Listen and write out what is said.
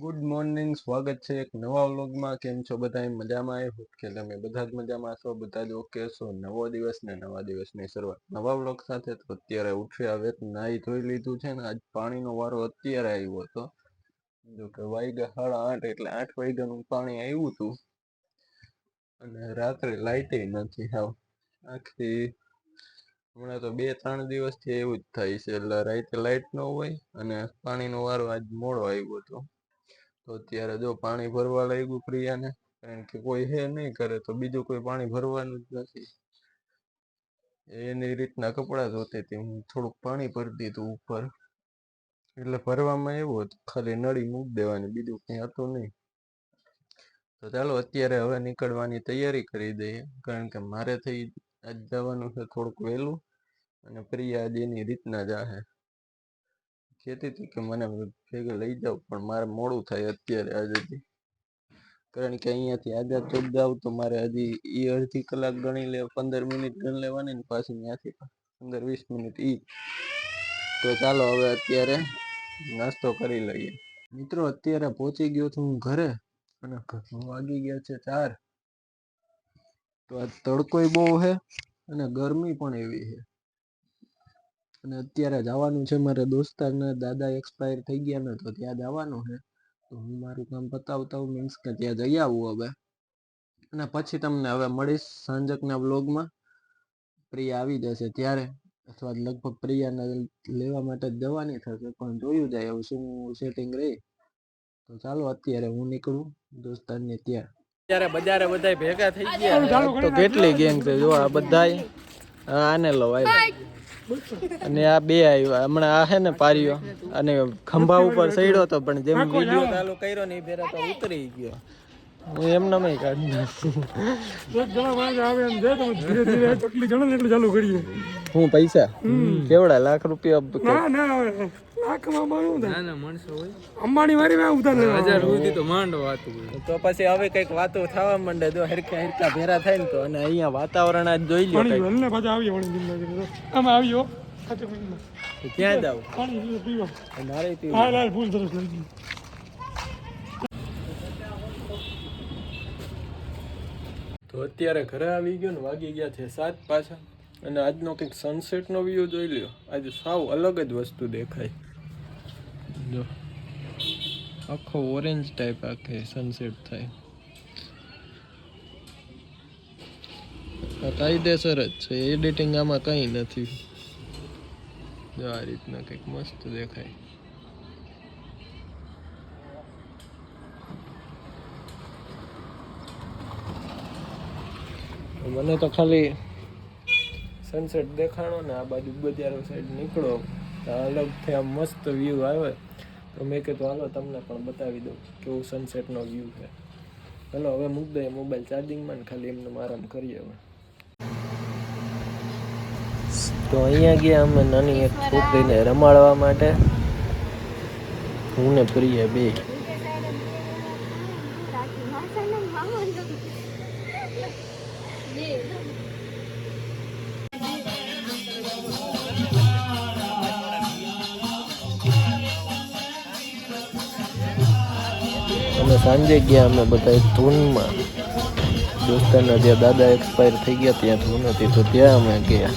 Good morning, સ્વાગત છે એક નવા વ્લોગમાં। કેમ છો બધા? મજામાં? આવી હોપ કે તમે બધા જ મજામાં છો, બધા જ ઓકે છો। નવો દિવસ ને નવા દિવસની શરૂઆત નવા વ્લોગ સાથે। તો અત્યારે ઉઠ્યા હવે નાહી ધોઈ લીધું છે ને આજ પાણીનો વારો અત્યારે આવ્યો હતો। જો કે વાગ્યા 8:30 એટલે 8 વાગ્યાનું પાણી આવ્યું હતું અને રાત્રે લાઇટ નથી હાવ આખી। હમણાં તો 2-3 દિવસથી એવું જ થાય છે, એટલે રાતે લાઇટ ન હોય અને પાણીનો વારો આજ મોડો આવ્યો હતો। તો અત્યારે જો પાણી ભરવા લાગ્યું પ્રિયાને, કારણ કે કોઈ હે નહીં કરે તો બીજું કોઈ પાણી ભરવાનું જ નથી। એની રીતના કપડાં ધોતી હતી, હું થોડુંક પાણી ભરી દીધું ઉપર, એટલે ભરવામાં એવું હતું ખાલી નળી મૂકી દેવાની, બીજું કંઈ હતું નહીં। તો ચાલો અત્યારે હવે નીકળવાની તૈયારી કરી દઈએ, કારણ કે મારે થઈ આજ જવાનું છે થોડુંક વહેલું, અને પ્રિયા આજ એની રીતના જાહે। કહેતી હતી કે મને ભેગે લઈ જાવ, પણ મારે મોડું થાય અત્યારે આજથી, કારણ કે અહીંયાથી આઝાદ ચોક જાવ તો મારે હજી એ અડધી કલાક ગણી લે, 15 મિનિટ ગણી લેવાની ને પાછી ત્યાંથી 15-20 મિનિટ ઈ। તો ચાલો હવે અત્યારે નાસ્તો કરી લઈએ। મિત્રો અત્યારે પહોંચી ગયો છું હું ઘરે, અને વાગી ગયા છે 4। તો આ તડકોય બહુ છે અને ગરમી પણ એવી છે, અને અત્યારે જવાનું છે મારે દોસ્તારના દાદા એક્સપાયર થઈ ગયા ને, તો ત્યાં જવાનું છે। તો હું મારું કામ પતાવતા મીન્સ કે ત્યાં જઈ આવું હવે, અને પછી તમને હવે મળીશ સાંજકના વ્લોગમાં। પ્રિયા આવી જશે ત્યારે, અથવા લગભગ પ્રિયાને લેવા માટે જ જવાની થશે, પણ જોયું જાય હવે શું સેટિંગ રહે। તો ચાલો અત્યારે હું નીકળું દોસ્તારને ત્યાં। અત્યારે બજારે બધા ભેગા થઈ ગયા તો કેટલી ગેંગ છે જો, આ બધા આને લો અને આ બે આવ્યા હમણાં, આ હે ને પારીઓ, અને ખંભા ઉપર સડ્યો હતો, પણ જેમ વિડીયો ચાલુ કર્યો ને એ ફેરા તો ઉતરી ગયો। હું એમને મેં કાઢી નાખું, હું પૈસા કેવડા લાખ રૂપિયા અંબાણી મારી તો માંડ વાત, તો પછી હવે કઈક વાતો થવા માંડે, જો હરખા હરખા ભેરા થાય ને તો। અને અહીંયા વાતાવરણ આજ જોઈ લો, ક્યાં જાવ મારે તો અત્યારે ઘરે આવી ગયો ને વાગી ગયા છે 7 પાછા, અને આજનો કંઈક સનસેટનો વ્યૂ જોઈ લ્યો। આજે સાવ અલગ જ વસ્તુ દેખાય, જો આખો ઓરેન્જ ટાઈપ આખે સનસેટ થાય, આ કાયદેસર જ છે, એડિટિંગ આમાં કંઈ નથી। જો આ રીતના કંઈક મસ્ત દેખાય। મને તો ખાલી સનસેટ દેખાણો ને આ બાજુ બજારો સાઈડ નીકળો તો અલગથી આમ મસ્ત વ્યૂ આવે, તો મેં કીધું હાલો તમને પણ બતાવી દઉં કેવું સનસેટનો વ્યૂ છે। ચાલો હવે મૂકી દઈએ મોબાઈલ ચાર્જિંગમાં ને ખાલી એમને આરામ કરીએ હવે। તો અહીંયા ગયા અમે નાની એક છોકરીને રમાડવા માટે, હું ને પ્રિયા બે। અમે સાંજે ગયા અમે બધા ધૂનમાં, દોસ્તારના જ્યાં દાદા એક્સપાયર થઈ ગયા ત્યાં ધૂન હતી, તો ત્યાં અમે ગયા।